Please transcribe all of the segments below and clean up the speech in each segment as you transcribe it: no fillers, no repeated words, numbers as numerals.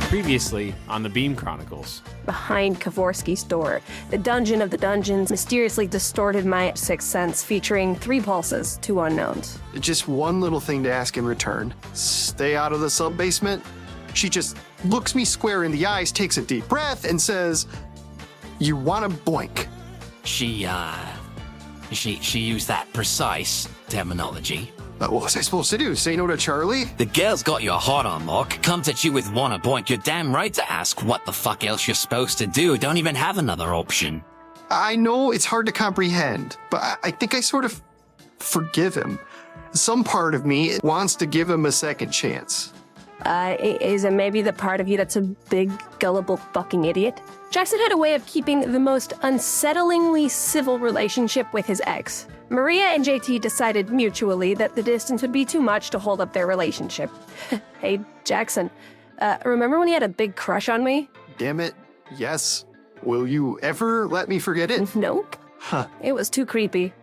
Previously on the Beam Chronicles. Behind Kevorski's door, the dungeon of the dungeons mysteriously distorted my sixth sense, featuring 3 pulses, 2 unknowns. Just one little thing to ask in return. Stay out of the sub-basement. She just looks me square in the eyes, takes a deep breath, and says, "You want to boink." She used that precise terminology. What was I supposed to do? Say no to Charlie? The girl's got your hot on lock, comes at you with wanna boink. You're damn right to ask what the fuck else you're supposed to do. Don't even have another option. I know it's hard to comprehend, but I think I sort of forgive him. Some part of me wants to give him a second chance. Is it maybe the part of you that's a big, gullible fucking idiot? Jackson had a way of keeping the most unsettlingly civil relationship with his ex. Maria and JT decided mutually that the distance would be too much to hold up their relationship. Hey, Jackson, remember when he had a big crush on me? Damn it, yes. Will you ever let me forget it? Nope. Huh. It was too creepy.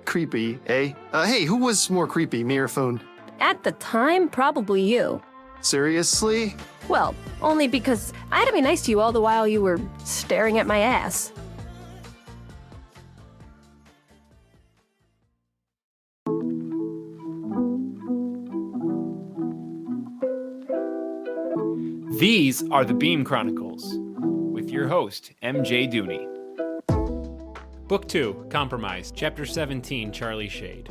Creepy, eh? Hey, who was more creepy, me or Phone? At the time, probably you. Seriously? Well, only because I had to be nice to you all the while you were staring at my ass. These are the Beam Chronicles, with your host, MJ Dooney. Book 2, Compromise, Chapter 17, Charlie Shayde.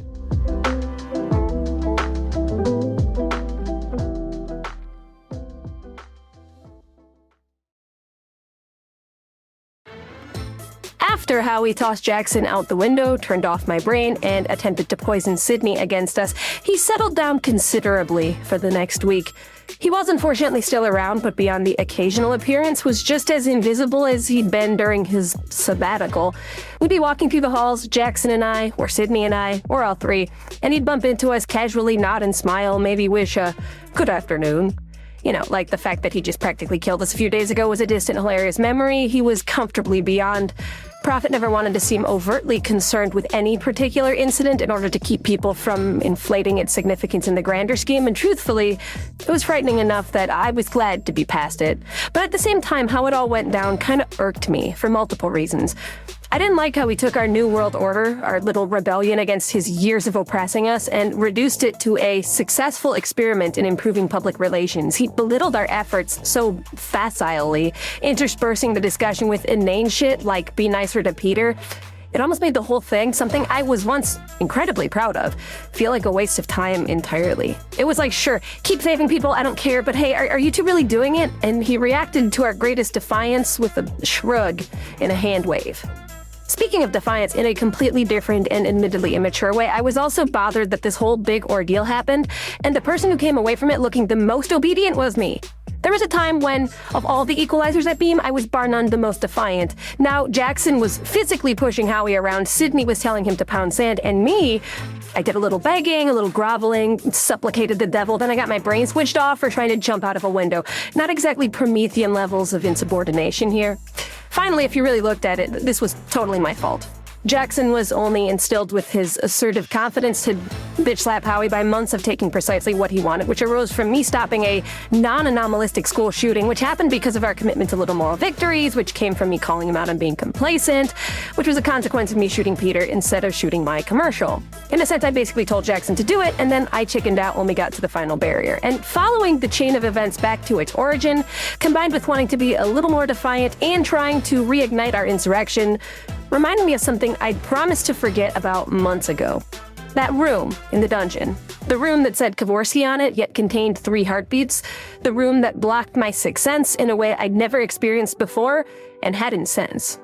After Howie tossed Jackson out the window, turned off my brain, and attempted to poison Sydney against us, he settled down considerably for the next week. He was unfortunately still around, but beyond the occasional appearance, was just as invisible as he'd been during his sabbatical. We'd be walking through the halls, Jackson and I, or Sydney and I, or all 3, and he'd bump into us, casually nod and smile, maybe wish a good afternoon. You know, like the fact that he just practically killed us a few days ago was a distant, hilarious memory he was comfortably beyond. Prophet never wanted to seem overtly concerned with any particular incident in order to keep people from inflating its significance in the grander scheme, and truthfully, it was frightening enough that I was glad to be past it. But at the same time, how it all went down kind of irked me for multiple reasons. I didn't like how he took our new world order, our little rebellion against his years of oppressing us, and reduced it to a successful experiment in improving public relations. He belittled our efforts so facilely, interspersing the discussion with inane shit like be nicer to Peter. It almost made the whole thing, something I was once incredibly proud of, feel like a waste of time entirely. It was like, sure, keep saving people, I don't care, but hey, are you two really doing it? And he reacted to our greatest defiance with a shrug and a hand wave. Speaking of defiance in a completely different and admittedly immature way, I was also bothered that this whole big ordeal happened, and the person who came away from it looking the most obedient was me. There was a time when, of all the equalizers at Beam, I was bar none the most defiant. Now, Jackson was physically pushing Howie around, Sydney was telling him to pound sand, and me, I did a little begging, a little groveling, supplicated the devil, then I got my brain switched off for trying to jump out of a window. Not exactly Promethean levels of insubordination here. Finally, if you really looked at it, this was totally my fault. Jackson was only instilled with his assertive confidence to bitch slap Howie by months of taking precisely what he wanted, which arose from me stopping a non-anomalistic school shooting, which happened because of our commitment to little moral victories, which came from me calling him out on being complacent, which was a consequence of me shooting Peter instead of shooting my commercial. In a sense, I basically told Jackson to do it, and then I chickened out when we got to the final barrier. And following the chain of events back to its origin, combined with wanting to be a little more defiant and trying to reignite our insurrection, reminded me of something I'd promised to forget about months ago. That room in the dungeon. The room that said Kevorski on it, yet contained 3 heartbeats. The room that blocked my sixth sense in a way I'd never experienced before and hadn't since.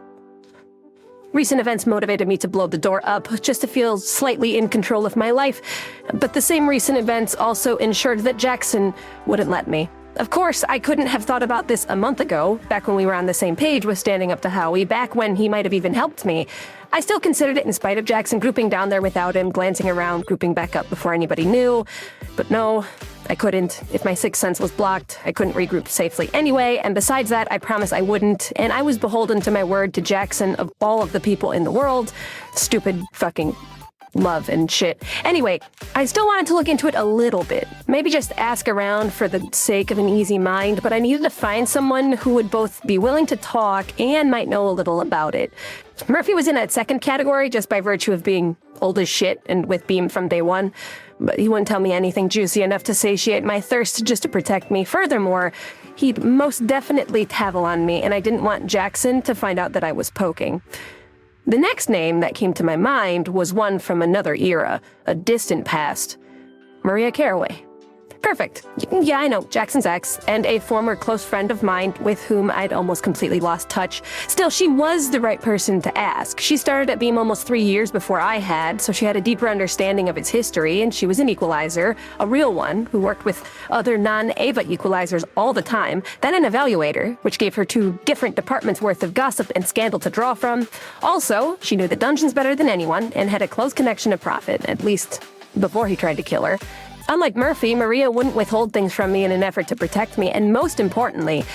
Recent events motivated me to blow the door up, just to feel slightly in control of my life. But the same recent events also ensured that Jackson wouldn't let me. Of course, I couldn't have thought about this a month ago, back when we were on the same page with standing up to Howie, back when he might have even helped me. I still considered it in spite of Jackson grouping down there without him, glancing around, grouping back up before anybody knew. But no, I couldn't. If my sixth sense was blocked, I couldn't regroup safely anyway, and besides that, I promised I wouldn't, and I was beholden to my word to Jackson of all of the people in the world. Stupid fucking love and shit. Anyway, I still wanted to look into it a little bit. Maybe just ask around for the sake of an easy mind, but I needed to find someone who would both be willing to talk and might know a little about it. Murphy was in that second category just by virtue of being old as shit and with Beam from day one, but he wouldn't tell me anything juicy enough to satiate my thirst just to protect me. Furthermore, he'd most definitely tavel on me, and I didn't want Jackson to find out that I was poking. The next name that came to my mind was one from another era, a distant past. Maria Carraway. Perfect. Yeah, I know, Jackson's ex, and a former close friend of mine with whom I'd almost completely lost touch. Still, she was the right person to ask. She started at Beam almost 3 years before I had, so she had a deeper understanding of its history, and she was an equalizer, a real one, who worked with other non-Ava equalizers all the time, then an evaluator, which gave her 2 different departments worth of gossip and scandal to draw from. Also, she knew the dungeons better than anyone, and had a close connection to Prophet, at least before he tried to kill her. Unlike Murphy, Maria wouldn't withhold things from me in an effort to protect me, and most importantly,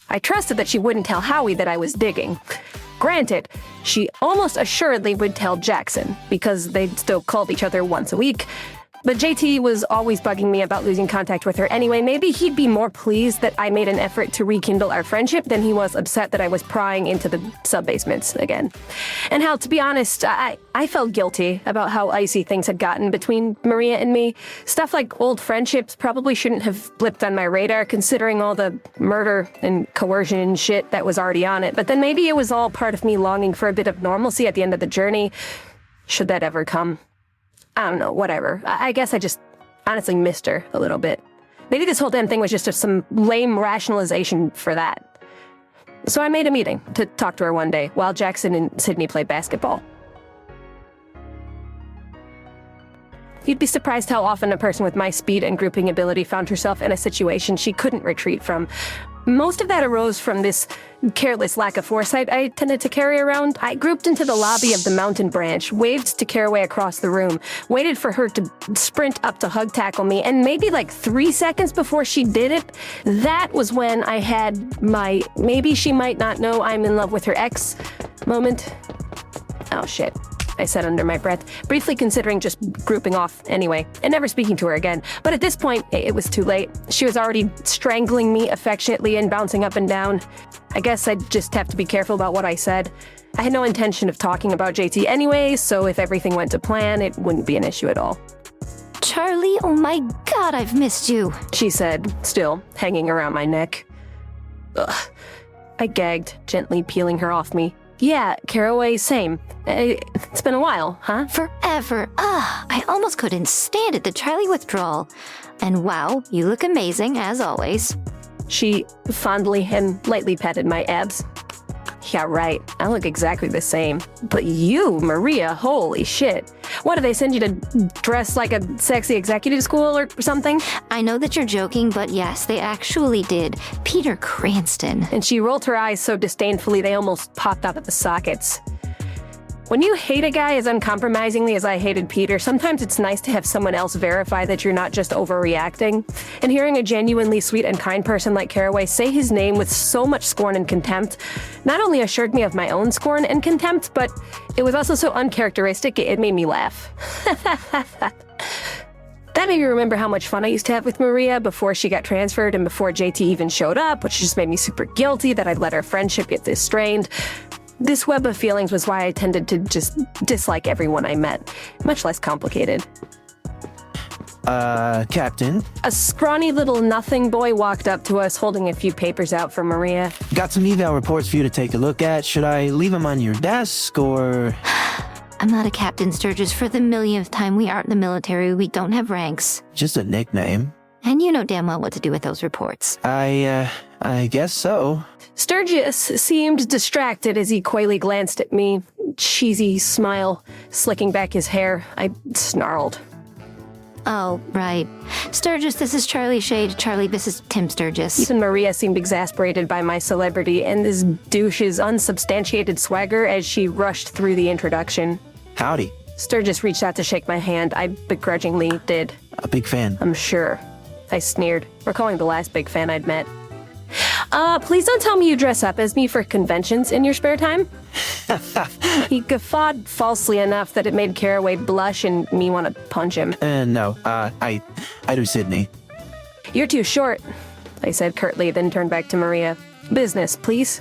I trusted that she wouldn't tell Howie that I was digging. Granted, she almost assuredly would tell Jackson, because they'd still called each other once a week. But JT was always bugging me about losing contact with her anyway. Maybe he'd be more pleased that I made an effort to rekindle our friendship than he was upset that I was prying into the sub-basements again. And hell, to be honest, I felt guilty about how icy things had gotten between Maria and me. Stuff like old friendships probably shouldn't have blipped on my radar, considering all the murder and coercion and shit that was already on it. But then maybe it was all part of me longing for a bit of normalcy at the end of the journey, should that ever come. I don't know, whatever. I guess I just honestly missed her a little bit. Maybe this whole damn thing was just some lame rationalization for that. So I made a meeting to talk to her one day while Jackson and Sydney played basketball. You'd be surprised how often a person with my speed and grouping ability found herself in a situation she couldn't retreat from. Most of that arose from this careless lack of foresight I tended to carry around. I grouped into the lobby of the mountain branch, waved to Carraway across the room, waited for her to sprint up to hug tackle me, and maybe like 3 seconds before she did it, that was when I had my maybe she might not know I'm in love with her ex moment. Oh shit, I said under my breath, briefly considering just grouping off anyway, and never speaking to her again. But at this point, it was too late. She was already strangling me affectionately and bouncing up and down. I guess I'd just have to be careful about what I said. I had no intention of talking about JT anyway, so if everything went to plan, it wouldn't be an issue at all. Charlie, oh my god, I've missed you, she said, still hanging around my neck. Ugh. I gagged, gently peeling her off me. Yeah, Carraway, same. It's been a while, huh? Forever. I almost couldn't stand it, the Charlie withdrawal. And wow, you look amazing, as always. She fondly and lightly patted my abs. Yeah, right. I look exactly the same. But you, Maria, holy shit. What, do they send you to dress like a sexy executive school or something? I know that you're joking, but yes, they actually did. Peter Cranston. And she rolled her eyes so disdainfully they almost popped out of the sockets. When you hate a guy as uncompromisingly as I hated Peter, sometimes it's nice to have someone else verify that you're not just overreacting. And hearing a genuinely sweet and kind person like Carraway say his name with so much scorn and contempt not only assured me of my own scorn and contempt, but it was also so uncharacteristic it made me laugh. That made me remember how much fun I used to have with Maria before she got transferred and before JT even showed up, which just made me super guilty that I'd let our friendship get this strained. This web of feelings was why I tended to just dislike everyone I met. Much less complicated. Captain? A scrawny little nothing boy walked up to us holding a few papers out for Maria. Got some eval reports for you to take a look at. Should I leave them on your desk, or...? I'm not a Captain Sturgis. For the millionth time, we aren't in the military. We don't have ranks. Just a nickname. And you know damn well what to do with those reports. I guess so. Sturgis seemed distracted as he coyly glanced at me, cheesy smile slicking back his hair. I snarled. Oh, right. Sturgis, this is Charlie Shayde. Charlie, this is Tim Sturgis. Even Maria seemed exasperated by my celebrity and this douche's unsubstantiated swagger as she rushed through the introduction. Howdy. Sturgis reached out to shake my hand. I begrudgingly did. A big fan. I'm sure. I sneered, recalling the last big fan I'd met. Please don't tell me you dress up as me for conventions in your spare time. He guffawed falsely enough that it made Caraway blush and me want to punch him. No, I do Sydney. You're too short, I said curtly, then turned back to Maria. Business, please.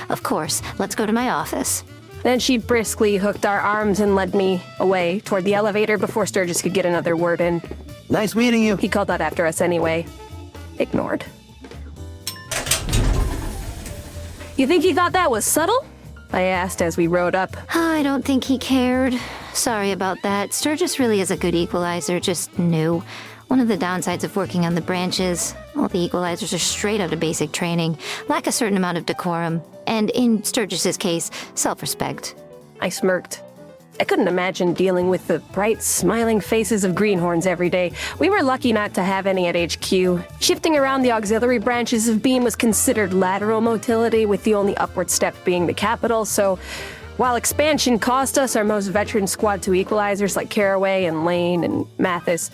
Of course. Let's go to my office. Then she briskly hooked our arms and led me away toward the elevator before Sturgis could get another word in. Nice meeting you. He called out after us anyway. Ignored. You think he thought that was subtle? I asked as we rode up. I don't think he cared. Sorry about that. Sturgis really is a good equalizer, just new. One of the downsides of working on the branches, all the equalizers are straight out of basic training, lack a certain amount of decorum, and in Sturgis's case, self-respect. I smirked. I couldn't imagine dealing with the bright, smiling faces of greenhorns every day. We were lucky not to have any at HQ. Shifting around the auxiliary branches of Beam was considered lateral motility, with the only upward step being the capital, so while expansion cost us our most veteran Squad 2 equalizers like Caraway and Lane and Mathis,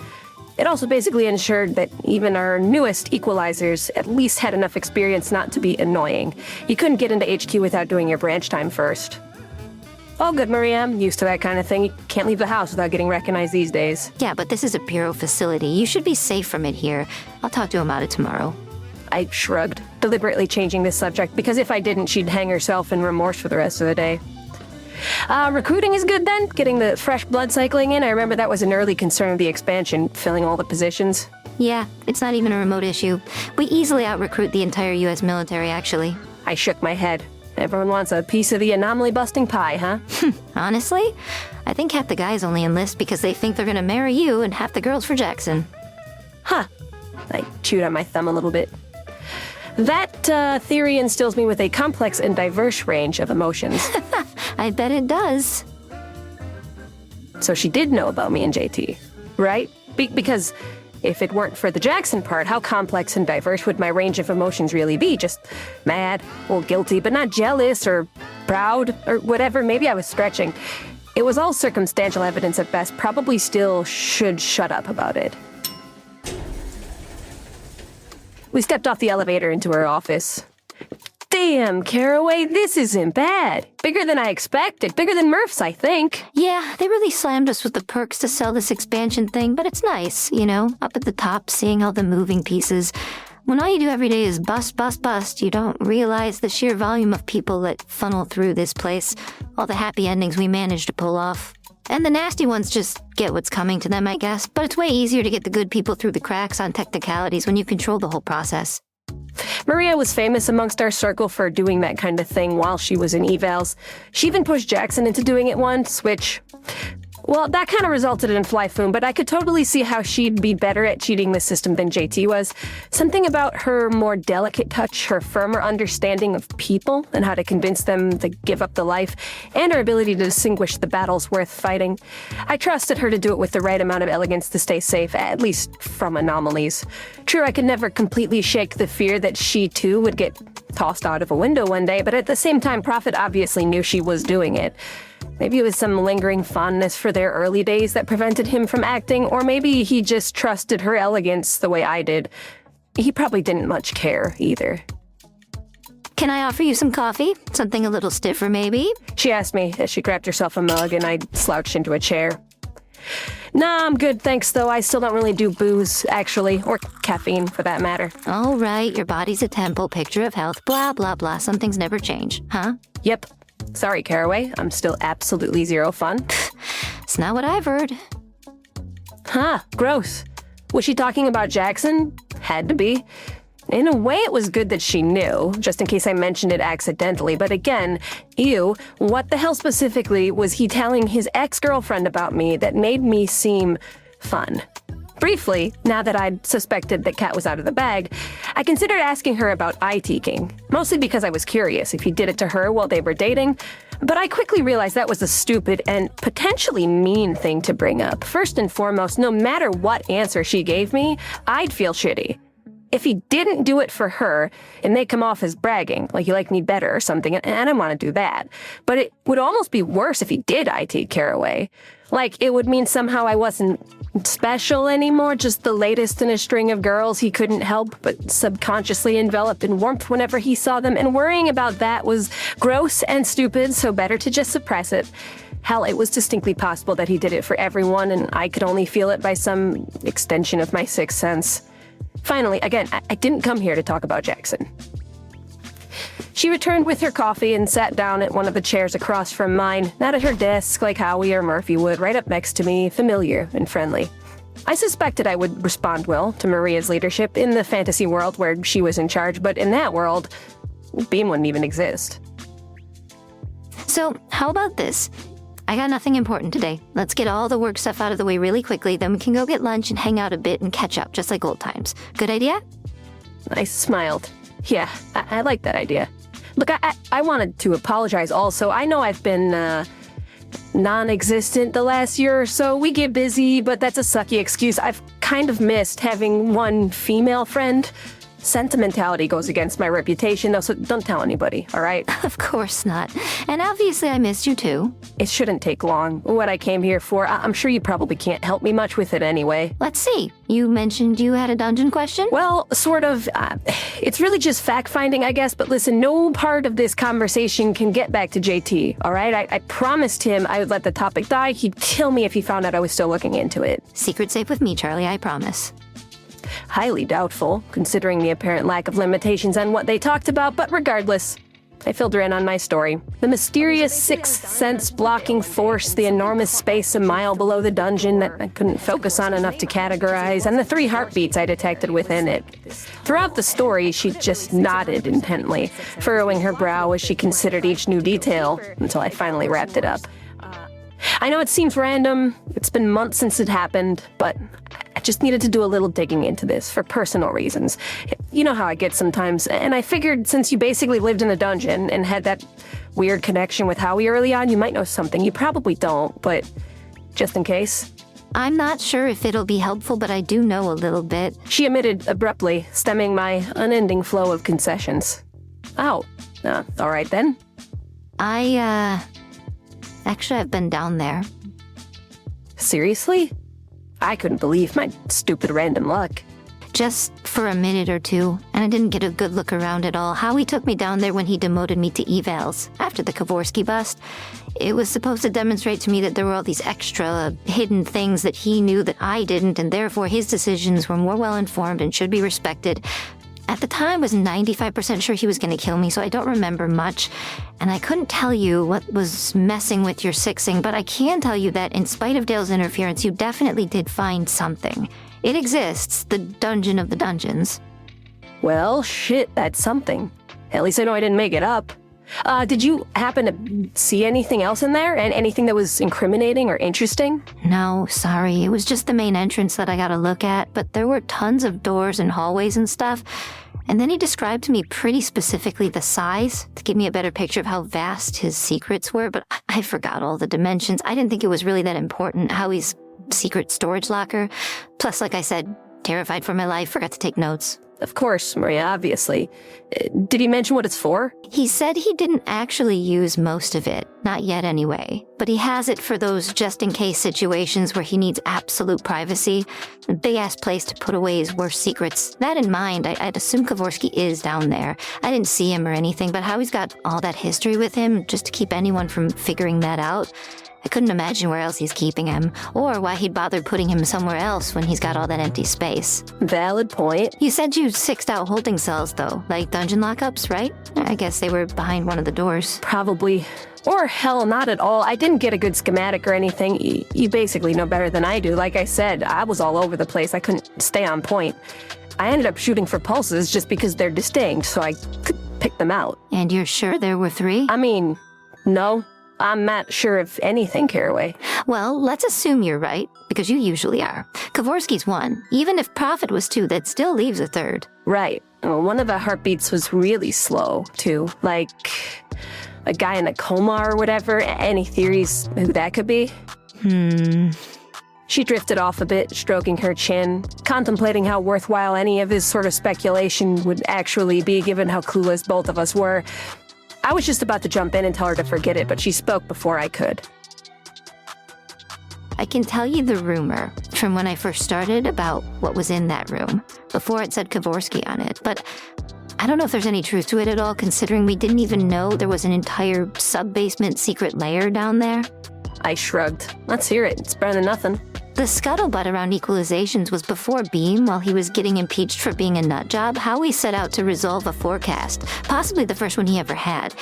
it also basically ensured that even our newest equalizers at least had enough experience not to be annoying. You couldn't get into HQ without doing your branch time first. All good, Maria. I'm used to that kind of thing. You can't leave the house without getting recognized these days. Yeah, but this is a Bureau facility. You should be safe from it here. I'll talk to him about it tomorrow. I shrugged, deliberately changing this subject, because if I didn't, she'd hang herself in remorse for the rest of the day. Recruiting is good then? Getting the fresh blood cycling in? I remember that was an early concern of the expansion, filling all the positions. Yeah, it's not even a remote issue. We easily out-recruit the entire U.S. military, actually. I shook my head. Everyone wants a piece of the anomaly-busting pie, huh? Honestly, I think half the guys only enlist because they think they're gonna marry you and half the girls for Jackson. Huh. I chewed on my thumb a little bit. That theory instills me with a complex and diverse range of emotions. I bet it does. So she did know about me and JT, right? Because if it weren't for the Jackson part, how complex and diverse would my range of emotions really be? Just mad or guilty, but not jealous or proud or whatever. Maybe I was stretching. It was all circumstantial evidence at best. Probably still should shut up about it. We stepped off the elevator into her office. Damn, Caraway, this isn't bad. Bigger than I expected. Bigger than Murph's, I think. Yeah, they really slammed us with the perks to sell this expansion thing, but it's nice, you know, up at the top, seeing all the moving pieces. When all you do every day is bust, bust, bust, you don't realize the sheer volume of people that funnel through this place, all the happy endings we managed to pull off. And the nasty ones just get what's coming to them, I guess, but it's way easier to get the good people through the cracks on technicalities when you control the whole process. Maria was famous amongst our circle for doing that kind of thing while she was in evals. She even pushed Jackson into doing it once, which, well, that kind of resulted in Flyfoom, but I could totally see how she'd be better at cheating the system than JT was. Something about her more delicate touch, her firmer understanding of people and how to convince them to give up the life, and her ability to distinguish the battles worth fighting. I trusted her to do it with the right amount of elegance to stay safe, at least from anomalies. True, I could never completely shake the fear that she too would get tossed out of a window one day, but at the same time, Prophet obviously knew she was doing it. Maybe it was some lingering fondness for their early days that prevented him from acting, or maybe he just trusted her elegance the way I did. He probably didn't much care, either. Can I offer you some coffee? Something a little stiffer, maybe? She asked me as she grabbed herself a mug, and I slouched into a chair. Nah, I'm good, thanks, though. I still don't really do booze, actually, or caffeine, for that matter. All right, your body's a temple, picture of health, blah, blah, blah. Some things never change, huh? Yep. Sorry, Caraway. I'm still absolutely zero fun. It's not what I've heard. Huh, gross. Was she talking about Jackson? Had to be. In a way, it was good that she knew, just in case I mentioned it accidentally. But again, ew, what the hell specifically was he telling his ex-girlfriend about me that made me seem fun? Briefly, now that I'd suspected that Kat was out of the bag, I considered asking her about eye-teeking, mostly because I was curious if he did it to her while they were dating. But I quickly realized that was a stupid and potentially mean thing to bring up. First and foremost, no matter what answer she gave me, I'd feel shitty. If he didn't do it for her, it may come off as bragging, like he liked me better or something, and I didn't want to do that. But it would almost be worse if he did eye-teek Caraway. Like, it would mean somehow I wasn't special anymore, just the latest in a string of girls he couldn't help but subconsciously envelop in warmth whenever he saw them, and worrying about that was gross and stupid, so better to just suppress it. Hell, it was distinctly possible that he did it for everyone, and I could only feel it by some extension of my sixth sense. Finally, again, I didn't come here to talk about Jackson. She returned with her coffee and sat down at one of the chairs across from mine, not at her desk like Howie or Murphy would, right up next to me, familiar and friendly. I suspected I would respond well to Maria's leadership in the fantasy world where she was in charge, but in that world, Beam wouldn't even exist. So, how about this? I got nothing important today. Let's get all the work stuff out of the way really quickly, then we can go get lunch and hang out a bit and catch up, just like old times. Good idea? I smiled. Yeah, I like that idea. Look, I wanted to apologize also. I know I've been, non-existent the last year or so. We get busy, but that's a sucky excuse. I've kind of missed having one female friend. Sentimentality goes against my reputation, though, so don't tell anybody, all right? Of course not. And obviously I missed you too. It shouldn't take long. What I came here for, I'm sure you probably can't help me much with it anyway. Let's see. You mentioned you had a dungeon question? Well, sort of. It's really just fact-finding, I guess, but listen, no part of this conversation can get back to JT, all right? I promised him I would let the topic die. He'd kill me if he found out I was still looking into it. Secret safe with me, Charlie, I promise. Highly doubtful, considering the apparent lack of limitations on what they talked about, but regardless, I filled her in on my story. The mysterious sixth sense blocking force, the enormous space a mile below the dungeon that I couldn't focus on enough to categorize, and the 3 heartbeats I detected within it. Throughout the story, she just nodded intently, furrowing her brow as she considered each new detail, until I finally wrapped it up. I know it seems random, it's been months since it happened, but I just needed to do a little digging into this for personal reasons. You know how I get sometimes, and I figured since you basically lived in a dungeon and had that weird connection with Howie early on, you might know something. You probably don't, but just in case. I'm not sure if it'll be helpful, but I do know a little bit. She emitted abruptly, stemming my unending flow of concessions. Oh, all right then. Actually, I've been down there. Seriously? I couldn't believe my stupid random luck. Just for a minute or two, and I didn't get a good look around at all. Howie took me down there when he demoted me to evals, after the Kovorsky bust. It was supposed to demonstrate to me that there were all these extra hidden things that he knew that I didn't, and therefore his decisions were more well-informed and should be respected. At the time, I was 95% sure he was going to kill me, so I don't remember much. And I couldn't tell you what was messing with your sixing, but I can tell you that in spite of Dale's interference, you definitely did find something. It exists, the Dungeon of the Dungeons. Well, shit, that's something. At least I know I didn't make it up. Did you happen to see anything else in there? And anything that was incriminating or interesting? No, sorry. It was just the main entrance that I got to look at, but there were tons of doors and hallways and stuff. And then he described to me pretty specifically the size to give me a better picture of how vast his secrets were, but I forgot all the dimensions. I didn't think it was really that important, Howie's secret storage locker. Plus, like I said, terrified for my life, forgot to take notes. Of course, Maria, obviously. Did he mention what it's for? He said he didn't actually use most of it. Not yet, anyway. But he has it for those just-in-case situations where he needs absolute privacy. A big-ass place to put away his worst secrets. That in mind, I'd assume Kovorsky is down there. I didn't see him or anything, but Howie's got all that history with him just to keep anyone from figuring that out. I couldn't imagine where else he's keeping him, or why he'd bothered putting him somewhere else when he's got all that empty space. Valid point. You said you sixed out holding cells, though, like dungeon lockups, right? I guess they were behind one of the doors. Probably. Or hell, not at all. I didn't get a good schematic or anything. You basically know better than I do. Like I said, I was all over the place. I couldn't stay on point. I ended up shooting for pulses just because they're distinct, so I could pick them out. And you're sure there were 3? I mean, no. I'm not sure if anything, Caraway. Well, let's assume you're right, because you usually are. Kovorsky's 1. Even if Prophet was 2, that still leaves a 3rd. Right. Well, one of the heartbeats was really slow, too. Like a guy in a coma or whatever. Any theories who that could be? She drifted off a bit, stroking her chin, contemplating how worthwhile any of his sort of speculation would actually be, given how clueless both of us were. I was just about to jump in and tell her to forget it, but she spoke before I could. I can tell you the rumor from when I first started about what was in that room, before it said Kavorsky on it, but I don't know if there's any truth to it at all, considering we didn't even know there was an entire sub-basement secret layer down there. I shrugged. Let's hear it. It's better than nothing. The scuttlebutt around equalizations was before Beam, while he was getting impeached for being a nutjob. Howie set out to resolve a forecast, possibly the first one he ever had.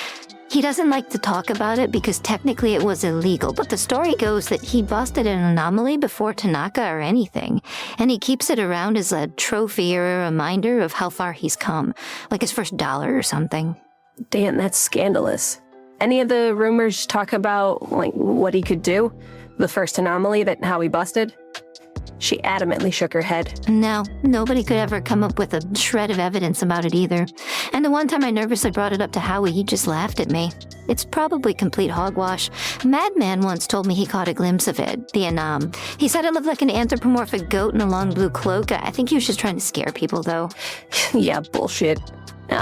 He doesn't like to talk about it because technically it was illegal, but the story goes that he busted an anomaly before Tanaka or anything, and he keeps it around as a trophy or a reminder of how far he's come, like his first $1 or something. Damn, that's scandalous. Any of the rumors talk about, like, what he could do? The first anomaly that Howie busted? She adamantly shook her head. No, nobody could ever come up with a shred of evidence about it either. And the one time I nervously brought it up to Howie, he just laughed at me. It's probably complete hogwash. Madman once told me he caught a glimpse of it, the Anam. He said it looked like an anthropomorphic goat in a long blue cloak. I think he was just trying to scare people, though. Yeah, bullshit.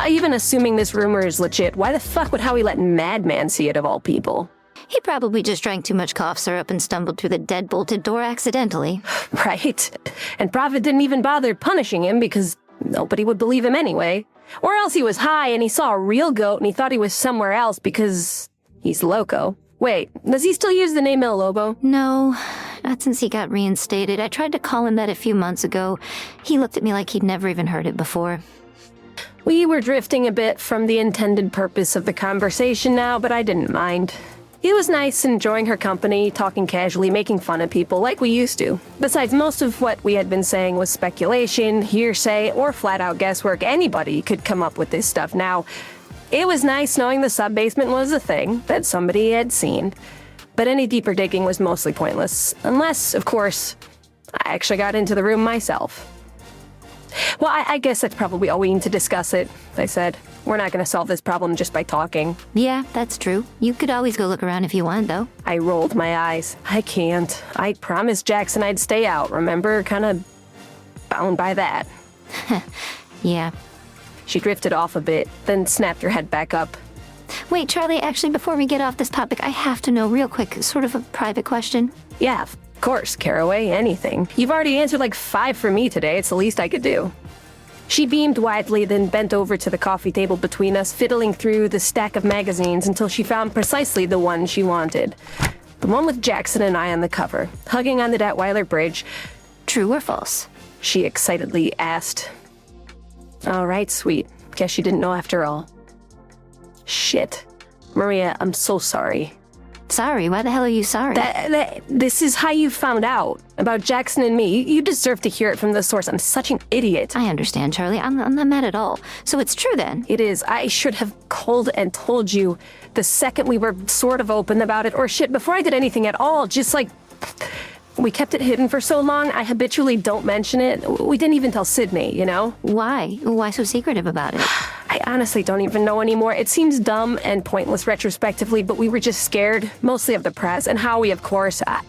Even assuming this rumor is legit, why the fuck would Howie let Madman see it of all people? He probably just drank too much cough syrup and stumbled through the dead-bolted door accidentally. Right. And Prophet didn't even bother punishing him because nobody would believe him anyway. Or else he was high and he saw a real goat and he thought he was somewhere else because he's loco. Wait, does he still use the name El Lobo? No, not since he got reinstated. I tried to call him that a few months ago. He looked at me like he'd never even heard it before. We were drifting a bit from the intended purpose of the conversation now, but I didn't mind. It was nice enjoying her company, talking casually, making fun of people like we used to. Besides, most of what we had been saying was speculation, hearsay, or flat-out guesswork. Anybody could come up with this stuff now. It was nice knowing the sub-basement was a thing that somebody had seen. But any deeper digging was mostly pointless. Unless, of course, I actually got into the room myself. Well, I guess that's probably all we need to discuss it, I said. We're not going to solve this problem just by talking. Yeah, that's true. You could always go look around if you want, though. I rolled my eyes. I can't. I promised Jackson I'd stay out, remember? Kind of bound by that. Yeah. She drifted off a bit, then snapped her head back up. Wait, Charlie, actually, before we get off this topic, I have to know real quick, sort of a private question. Yeah, of course, Caraway, anything. You've already answered like 5 for me today. It's the least I could do. She beamed widely, then bent over to the coffee table between us, fiddling through the stack of magazines until she found precisely the one she wanted. The one with Jackson and I on the cover, hugging on the Detweiler Bridge. True or false? She excitedly asked. All right, sweet. Guess you didn't know after all. Shit. Maria, I'm so sorry. Sorry? Why the hell are you sorry? This is how you found out about Jackson and me. You deserve to hear it from the source. I'm such an idiot. I understand, Charlie. I'm not mad at all. So it's true then? It is. I should have called and told you the second we were sort of open about it. Or shit, before I did anything at all. Just like... We kept it hidden for so long, I habitually don't mention it. We didn't even tell Sydney, you know? Why? Why so secretive about it? I honestly don't even know anymore. It seems dumb and pointless retrospectively, but we were just scared, mostly of the press, and Howie, of course. I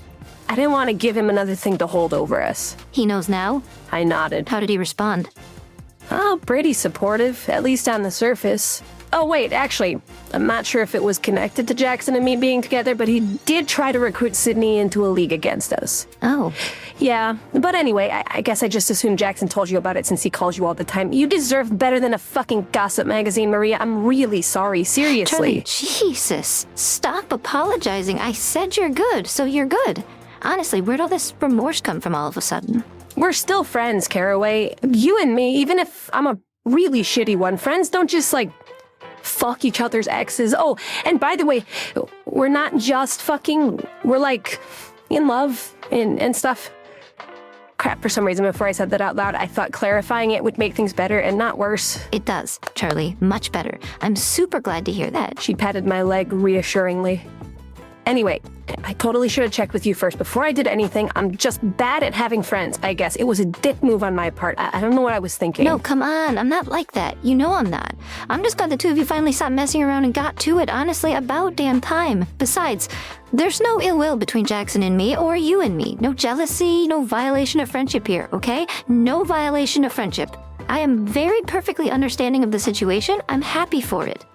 didn't want to give him another thing to hold over us. He knows now? I nodded. How did he respond? Oh, pretty supportive, at least on the surface. Oh, wait, actually, I'm not sure if it was connected to Jackson and me being together, but he did try to recruit Sydney into a league against us. Oh. Yeah, but anyway, I guess I just assumed Jackson told you about it since he calls you all the time. You deserve better than a fucking gossip magazine, Maria. I'm really sorry, seriously. Charlie, Jesus, stop apologizing. I said you're good, so you're good. Honestly, where'd all this remorse come from all of a sudden? We're still friends, Caraway. You and me, even if I'm a really shitty one, friends don't just, like, fuck each other's exes. Oh, and by the way, we're not just fucking, we're like in love and stuff. Crap, for some reason before I said that out loud, I thought clarifying it would make things better and not worse. It does, Charlie, much better. I'm super glad to hear that. She patted my leg reassuringly. Anyway, I totally should have checked with you first before I did anything. I'm just bad at having friends, I guess. It was a dick move on my part. I don't know what I was thinking. No, come on. I'm not like that. You know I'm not. I'm just glad the two of you finally stopped messing around and got to it. Honestly, about damn time. Besides, there's no ill will between Jackson and me or you and me. No jealousy, no violation of friendship here, okay? No violation of friendship. I am very perfectly understanding of the situation. I'm happy for it.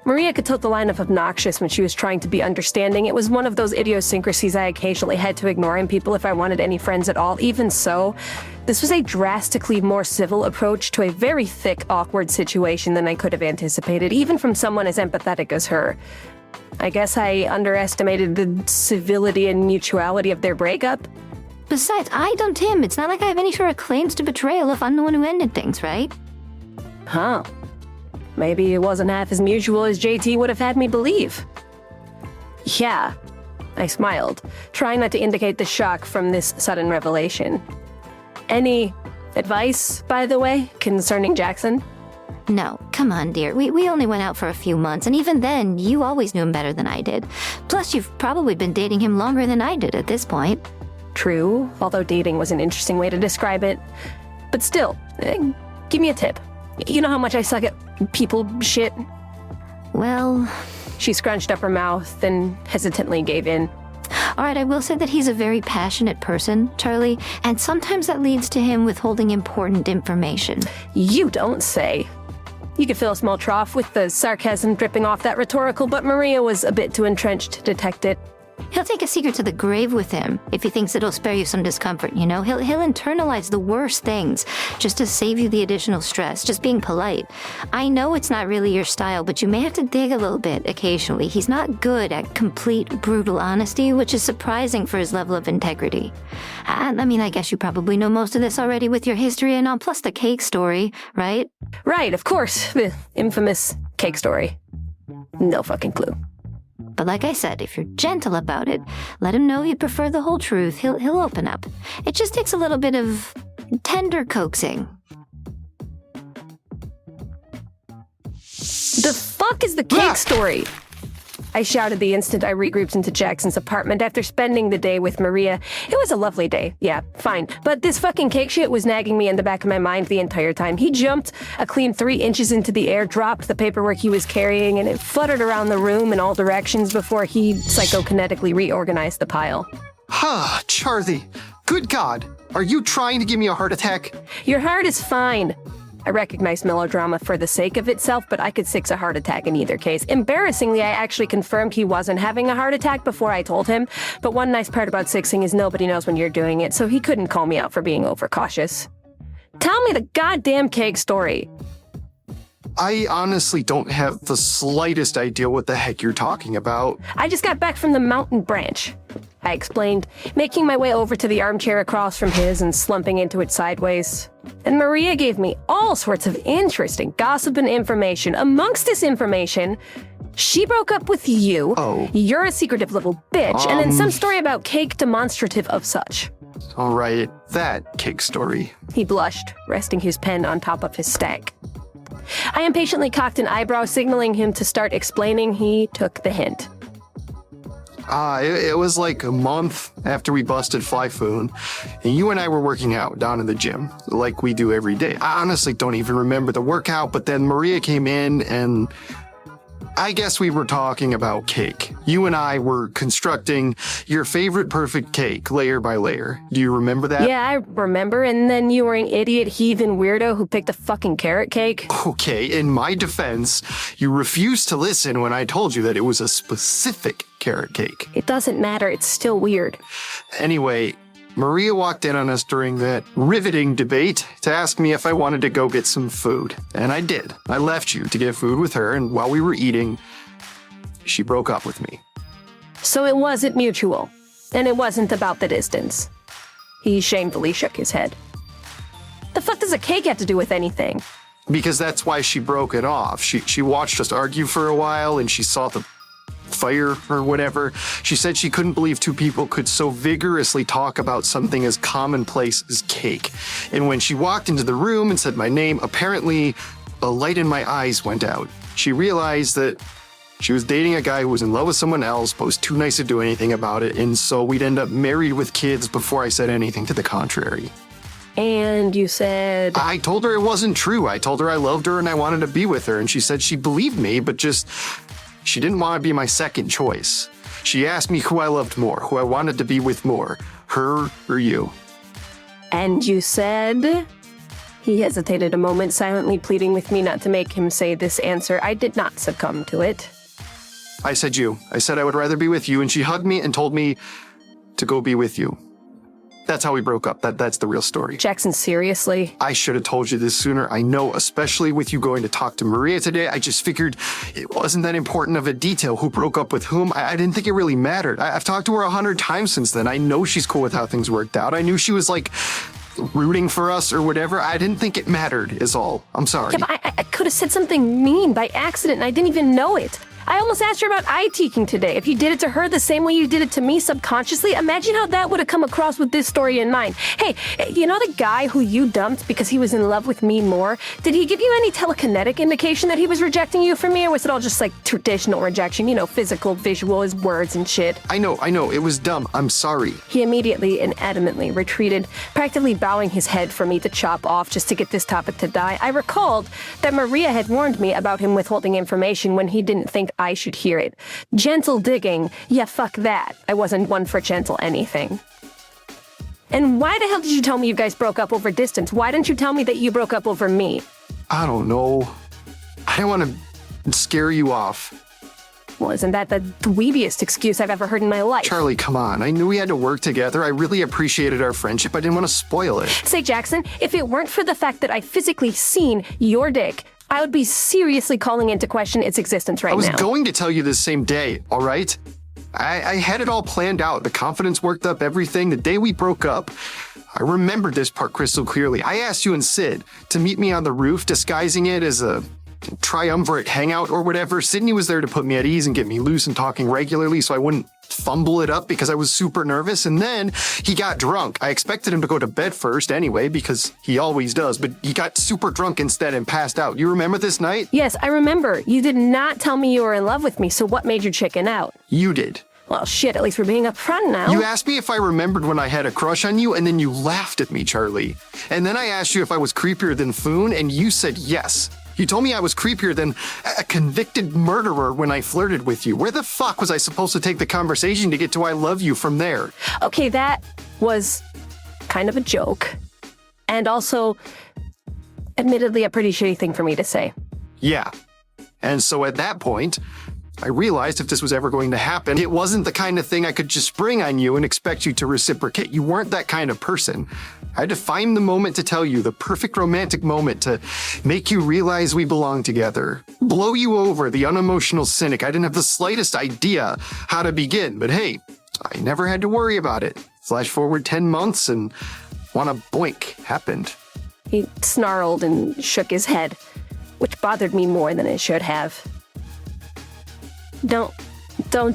Maria could toe the line of obnoxious when she was trying to be understanding. It was one of those idiosyncrasies I occasionally had to ignore in people if I wanted any friends at all. Even so, this was a drastically more civil approach to a very thick, awkward situation than I could have anticipated, even from someone as empathetic as her. I guess I underestimated the civility and mutuality of their breakup. Besides, I dumped him. It's not like I have any sort of claims to betrayal if I'm the one who ended things, right? Huh. Maybe it wasn't half as mutual as JT would have had me believe. Yeah, I smiled, trying not to indicate the shock from this sudden revelation. Any advice, by the way, concerning Jackson? No, come on, dear. We only went out for a few months, and even then, you always knew him better than I did. Plus, you've probably been dating him longer than I did at this point. True, although dating was an interesting way to describe it. But still, give me a tip. You know how much I suck at people shit? Well... She scrunched up her mouth and hesitantly gave in. All right, I will say that he's a very passionate person, Charlie, and sometimes that leads to him withholding important information. You don't say. You could fill a small trough with the sarcasm dripping off that rhetorical, but Maria was a bit too entrenched to detect it. He'll take a secret to the grave with him if he thinks it'll spare you some discomfort, you know? He'll internalize the worst things just to save you the additional stress, just being polite. I know it's not really your style, but you may have to dig a little bit occasionally. He's not good at complete, brutal honesty, which is surprising for his level of integrity. And, I guess you probably know most of this already with your history and all, plus the cake story, right? Right, of course. The infamous cake story. No fucking clue. But like I said, if you're gentle about it, let him know you prefer the whole truth. He'll open up. It just takes a little bit of tender coaxing. The fuck is the cake story? I shouted the instant I regrouped into Jackson's apartment after spending the day with Maria. It was a lovely day, yeah, fine. But this fucking cake shit was nagging me in the back of my mind the entire time. He jumped a clean 3 inches into the air, dropped the paperwork he was carrying, and it fluttered around the room in all directions before he psychokinetically reorganized the pile. Charlie, good God, are you trying to give me a heart attack? Your heart is fine. I recognize melodrama for the sake of itself, but I could six a heart attack in either case. Embarrassingly, I actually confirmed he wasn't having a heart attack before I told him, but one nice part about sixing is nobody knows when you're doing it, so he couldn't call me out for being overcautious. Tell me the goddamn cake story. I honestly don't have the slightest idea what the heck you're talking about. I just got back from the mountain branch, I explained, making my way over to the armchair across from his and slumping into it sideways. And Maria gave me all sorts of interesting gossip and information. Amongst this information, she broke up with you. Oh. You're a secretive little bitch. And then some story about cake demonstrative of such. All right, that cake story. He blushed, resting his pen on top of his stack. I impatiently cocked an eyebrow, signaling him to start explaining. He took the hint. It was like a month after we busted Flyfoon, and you and I were working out down in the gym, like we do every day. I honestly don't even remember the workout, but then Maria came in, and I guess we were talking about cake. You and I were constructing your favorite perfect cake, layer by layer. Do you remember that? Yeah, I remember, and then you were an idiot heathen weirdo who picked a fucking carrot cake. Okay, in my defense, you refused to listen when I told you that it was a specific carrot cake. It doesn't matter, it's still weird. Anyway, Maria walked in on us during that riveting debate to ask me if I wanted to go get some food. And I did. I left you to get food with her, and while we were eating, she broke up with me. So it wasn't mutual, and it wasn't about the distance. He shamefully shook his head. The fuck does a cake have to do with anything? Because that's why she broke it off. She watched us argue for a while, and she saw the fire or whatever. She said she couldn't believe two people could so vigorously talk about something as commonplace as cake. And when she walked into the room and said my name, apparently a light in my eyes went out. She realized that she was dating a guy who was in love with someone else, but was too nice to do anything about it, and so we'd end up married with kids before I said anything to the contrary. And you said... I told her it wasn't true. I told her I loved her and I wanted to be with her, and she said she believed me, but just... she didn't want to be my second choice. She asked me who I loved more, who I wanted to be with more, her or you. And you said... He hesitated a moment, silently pleading with me not to make him say this answer. I did not succumb to it. I said you. I said I would rather be with you, and she hugged me and told me to go be with you. That's how we broke up. That's the real story. Jackson, seriously? I should have told you this sooner. I know, especially with you going to talk to Maria today. I just figured it wasn't that important of a detail who broke up with whom. I didn't think it really mattered. I've talked to her 100 times since then. I know she's cool with how things worked out. I knew she was like rooting for us or whatever. I didn't think it mattered is all. I'm sorry. Yeah, but I could have said something mean by accident and I didn't even know it. I almost asked her about eye-teeking today. If you did it to her the same way you did it to me subconsciously, imagine how that would have come across with this story in mind. Hey, you know the guy who you dumped because he was in love with me more? Did he give you any telekinetic indication that he was rejecting you for me, or was it all just like traditional rejection? You know, physical, visual, his words and shit. I know. It was dumb. I'm sorry. He immediately and adamantly retreated, practically bowing his head for me to chop off just to get this topic to die. I recalled that Maria had warned me about him withholding information when he didn't think I should hear it. Gentle digging. Yeah, fuck that. I wasn't one for gentle anything. And why the hell did you tell me you guys broke up over distance? Why didn't you tell me that you broke up over me? I don't know. I didn't want to scare you off. Well, isn't that the dweebiest excuse I've ever heard in my life? Charlie, come on. I knew we had to work together. I really appreciated our friendship. I didn't want to spoil it. Say, Jackson, if it weren't for the fact that I physically seen your dick, I would be seriously calling into question its existence right now. I was going to tell you this same day, all right? I had it all planned out. The confidence worked up, everything. The day we broke up, I remembered this part crystal clearly. I asked you and Sid to meet me on the roof, disguising it as a triumvirate hangout or whatever. Sydney was there to put me at ease and get me loose and talking regularly so I wouldn't fumble it up because I was super nervous. And then he got drunk. I expected him to go to bed first anyway because he always does, but he got super drunk instead and passed out. You remember this night? Yes, I remember. You did not tell me you were in love with me, so what made you chicken out? You did. Well, shit, at least we're being upfront now. You asked me if I remembered when I had a crush on you, and then you laughed at me, Charlie. And then I asked you if I was creepier than Foon, and you said yes. You told me I was creepier than a convicted murderer when I flirted with you. Where the fuck was I supposed to take the conversation to get to I love you from there? Okay, that was kind of a joke. And also, admittedly, a pretty shitty thing for me to say. Yeah. And so at that point, I realized if this was ever going to happen, it wasn't the kind of thing I could just spring on you and expect you to reciprocate. You weren't that kind of person. I had to find the moment to tell you, the perfect romantic moment to make you realize we belong together. Blow you over, the unemotional cynic. I didn't have the slightest idea how to begin, but hey, I never had to worry about it. Flash forward 10 months and wanna boink happened. He snarled and shook his head, which bothered me more than it should have. Don't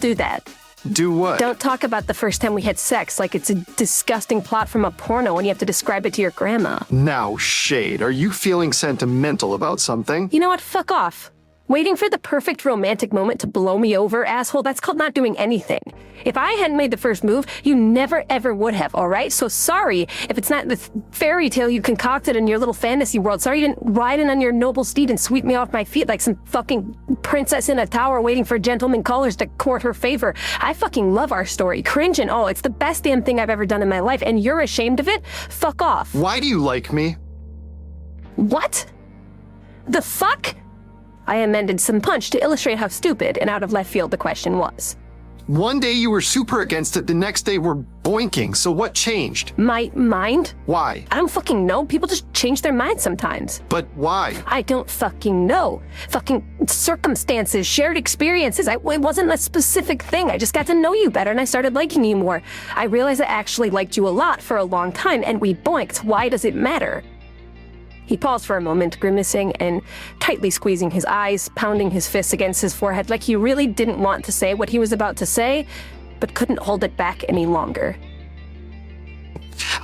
do that. Do what? Don't talk about the first time we had sex like it's a disgusting plot from a porno and you have to describe it to your grandma. Now, Shayde, are you feeling sentimental about something? You know what? Fuck off. Waiting for the perfect romantic moment to blow me over, asshole, that's called not doing anything. If I hadn't made the first move, you never ever would have, alright? So sorry if it's not the fairy tale you concocted in your little fantasy world. Sorry you didn't ride in on your noble steed and sweep me off my feet like some fucking princess in a tower waiting for gentleman callers to court her favor. I fucking love our story. Cringe and all. It's the best damn thing I've ever done in my life, and you're ashamed of it? Fuck off. Why do you like me? What? The fuck? I amended some punch to illustrate how stupid and out of left field the question was. One day you were super against it, the next day we're boinking, so what changed? My mind? Why? I don't fucking know. People just change their minds sometimes. But why? I don't fucking know. Fucking circumstances, shared experiences. It wasn't a specific thing. I just got to know you better and I started liking you more. I realized I actually liked you a lot for a long time and we boinked. Why does it matter? He paused for a moment, grimacing and tightly squeezing his eyes, pounding his fists against his forehead like he really didn't want to say what he was about to say, but couldn't hold it back any longer.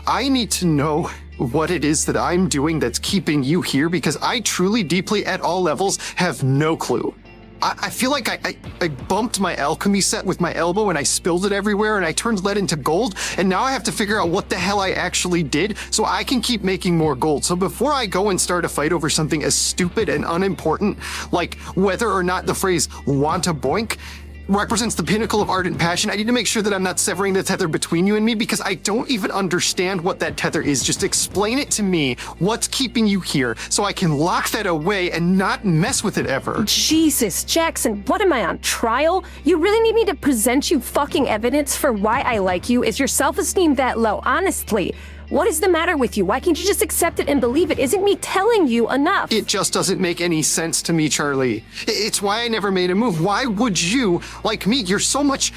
I need to know what it is that I'm doing that's keeping you here because I truly, deeply, at all levels, have no clue. I feel like I bumped my alchemy set with my elbow and I spilled it everywhere and I turned lead into gold and now I have to figure out what the hell I actually did so I can keep making more gold. So before I go and start a fight over something as stupid and unimportant like whether or not the phrase want to boink, represents the pinnacle of ardent passion. I need to make sure that I'm not severing the tether between you and me because I don't even understand what that tether is. Just explain it to me. What's keeping you here so I can lock that away and not mess with it ever? Jesus, Jackson, what am I on trial? You really need me to present you fucking evidence for why I like you? Is your self-esteem that low? Honestly, what is the matter with you? Why can't you just accept it and believe it? Isn't me telling you enough? It just doesn't make any sense to me, Charlie. It's why I never made a move. Why would you, like me, you're so much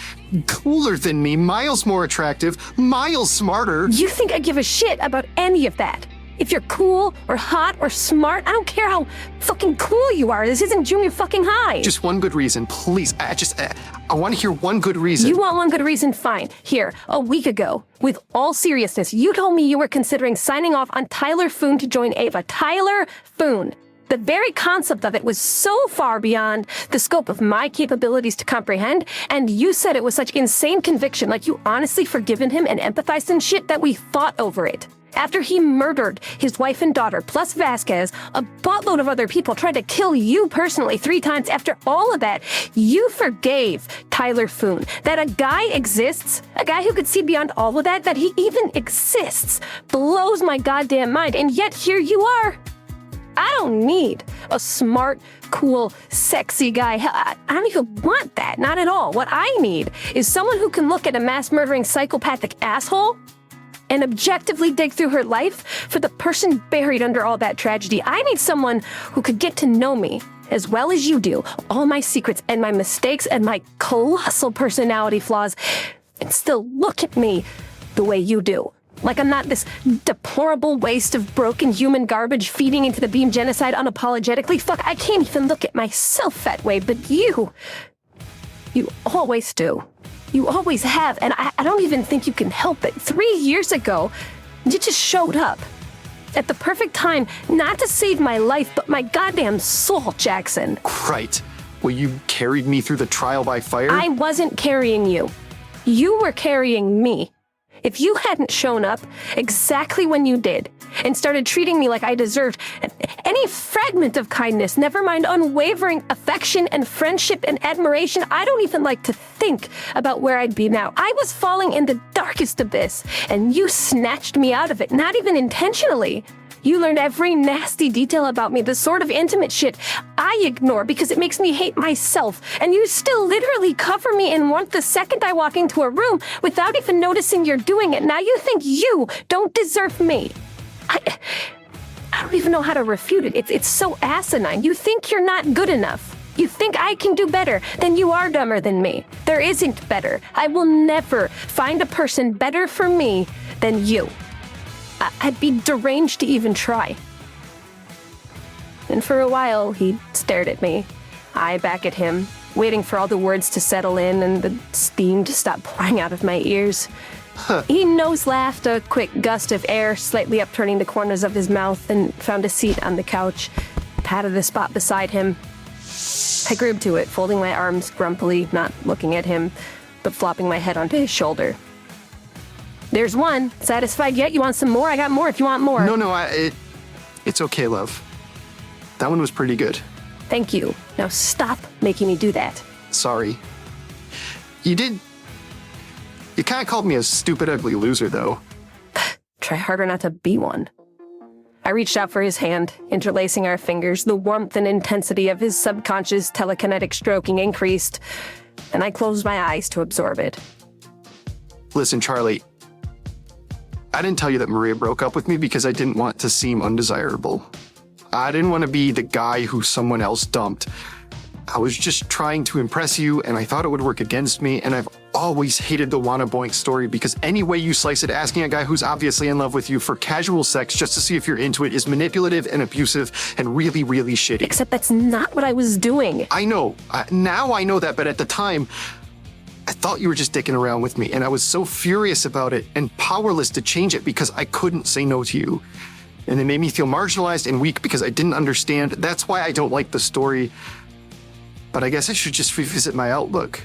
cooler than me, miles more attractive, miles smarter. You think I give a shit about any of that? If you're cool or hot or smart, I don't care how fucking cool you are. This isn't junior fucking high. Just one good reason, please. I want to hear one good reason. You want one good reason? Fine. Here, a week ago, with all seriousness, you told me you were considering signing off on Tyler Foon to join Ava. Tyler Foon. The very concept of it was so far beyond the scope of my capabilities to comprehend, and you said it was such insane conviction, like you honestly forgiven him and empathized and shit that we fought over it. After he murdered his wife and daughter, plus Vasquez, a buttload of other people tried to kill you personally 3 times. After all of that, you forgave Tyler Foon. That a guy exists, a guy who could see beyond all of that, that he even exists, blows my goddamn mind. And yet here you are. I don't need a smart, cool, sexy guy. I don't even want that. Not at all. What I need is someone who can look at a mass-murdering psychopathic asshole and objectively dig through her life for the person buried under all that tragedy. I need someone who could get to know me as well as you do, all my secrets and my mistakes and my colossal personality flaws, and still look at me the way you do. Like I'm not this deplorable waste of broken human garbage feeding into the beam genocide unapologetically. Fuck, I can't even look at myself that way, but you always do. You always have, and I don't even think you can help it. 3 years ago, you just showed up. At the perfect time, not to save my life, but my goddamn soul, Jackson. Right. Well, you carried me through the trial by fire? I wasn't carrying you. You were carrying me. If you hadn't shown up exactly when you did and started treating me like I deserved any fragment of kindness, never mind unwavering affection and friendship and admiration, I don't even like to think about where I'd be now. I was falling in the darkest abyss, and you snatched me out of it, not even intentionally. You learned every nasty detail about me, the sort of intimate shit I ignore because it makes me hate myself. And you still literally cover me in warmth the second I walk into a room without even noticing you're doing it. Now you think you don't deserve me. I don't even know how to refute it. It's so asinine. You think you're not good enough. You think I can do better. Then you are dumber than me. There isn't better. I will never find a person better for me than you. I'd be deranged to even try. And for a while, he stared at me, eye back at him, waiting for all the words to settle in and the steam to stop pouring out of my ears. He nose-laughed, a quick gust of air slightly upturning the corners of his mouth, and found a seat on the couch, patted the spot beside him. I grooved to it, folding my arms grumpily, not looking at him, but flopping my head onto his shoulder. There's one. Satisfied yet? You want some more? I got more if you want more. No, it's okay, love. That one was pretty good. Thank you. Now stop making me do that. Sorry. You kind of called me a stupid, ugly loser, though. Try harder not to be one. I reached out for his hand, interlacing our fingers. The warmth and intensity of his subconscious telekinetic stroking increased, and I closed my eyes to absorb it. Listen, Charlie. I didn't tell you that Maria broke up with me because I didn't want to seem undesirable. I didn't want to be the guy who someone else dumped. I was just trying to impress you, and I thought it would work against me, and I've always hated the wanna boink story because any way you slice it, asking a guy who's obviously in love with you for casual sex just to see if you're into it is manipulative and abusive and really, really shitty. Except that's not what I was doing. I know. Now I know that, but at the time, I thought you were just dicking around with me, and I was so furious about it and powerless to change it because I couldn't say no to you. And it made me feel marginalized and weak because I didn't understand. That's why I don't like the story. But I guess I should just revisit my outlook.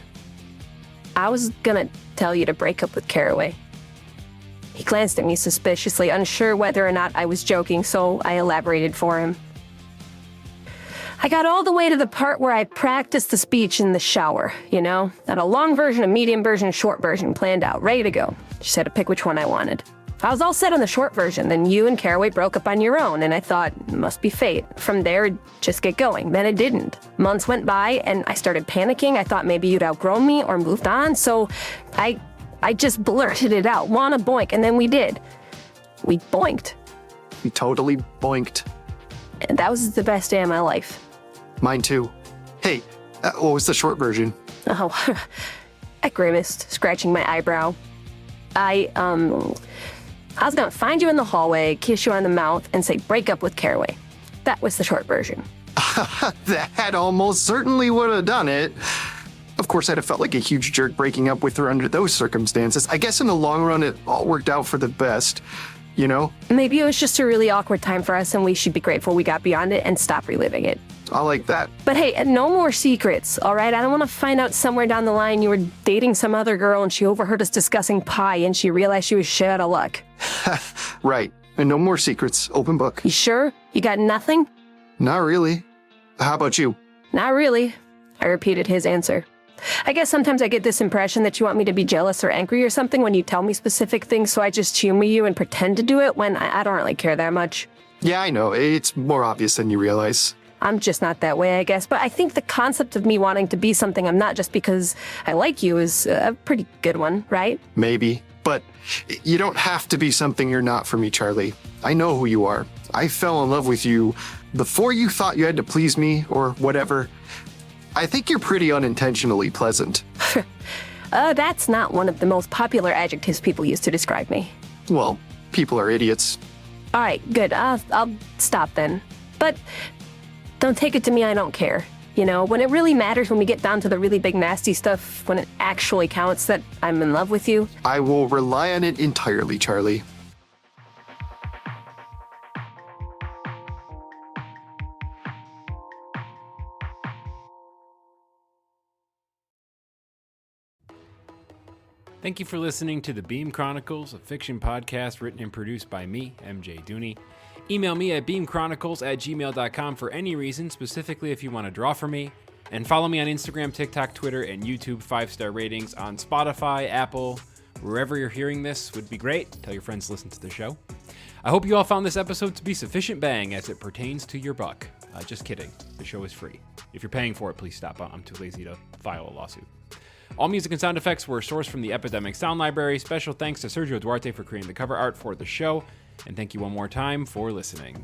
I was gonna tell you to break up with Caraway. He glanced at me suspiciously, unsure whether or not I was joking, so I elaborated for him. I got all the way to the part where I practiced the speech in the shower, you know? Had a long version, a medium version, a short version planned out, ready to go. She said to pick which one I wanted. I was all set on the short version, then you and Caraway broke up on your own, and I thought, must be fate. From there, just get going. Then it didn't. Months went by, and I started panicking. I thought maybe you'd outgrown me or moved on, so I just blurted it out, wanna boink, and then we did. We boinked. We totally boinked. And that was the best day of my life. Mine too. Hey, what was the short version? Oh, I grimaced, scratching my eyebrow. I was gonna find you in the hallway, kiss you on the mouth, and say, break up with Caraway. That was the short version. That almost certainly would have done it. Of course, I'd have felt like a huge jerk breaking up with her under those circumstances. I guess in the long run, it all worked out for the best, you know? Maybe it was just a really awkward time for us, and we should be grateful we got beyond it and stop reliving it. I like that. But hey, no more secrets, all right? I don't want to find out somewhere down the line you were dating some other girl and she overheard us discussing pie and she realized she was shit out of luck. Right. And no more secrets. Open book. You sure? You got nothing? Not really. How about you? Not really, I repeated his answer. I guess sometimes I get this impression that you want me to be jealous or angry or something when you tell me specific things, so I just humor you and pretend to do it when I don't really care that much. Yeah, I know. It's more obvious than you realize. I'm just not that way, I guess. But I think the concept of me wanting to be something I'm not just because I like you is a pretty good one, right? Maybe. But you don't have to be something you're not for me, Charlie. I know who you are. I fell in love with you before you thought you had to please me or whatever. I think you're pretty unintentionally pleasant. That's not one of the most popular adjectives people use to describe me. Well, people are idiots. All right, good. I'll stop then. But don't take it to me I don't care. You know, when it really matters, when we get down to the really big nasty stuff, when it actually counts that I'm in love with you. I will rely on it entirely, Charlie. Thank you for listening to the Beam Chronicles, a fiction podcast written and produced by me, MJ Dooney. Email me at beamchronicles@gmail.com for any reason, specifically if you want to draw for me. And follow me on Instagram, TikTok, Twitter, and YouTube. 5-star ratings on Spotify, Apple, wherever you're hearing this would be great. Tell your friends to listen to the show. I hope you all found this episode to be sufficient bang as it pertains to your buck. Just kidding. The show is free. If you're paying for it, please stop. I'm too lazy to file a lawsuit. All music and sound effects were sourced from the Epidemic Sound Library. Special thanks to Sergio Duarte for creating the cover art for the show. And thank you one more time for listening.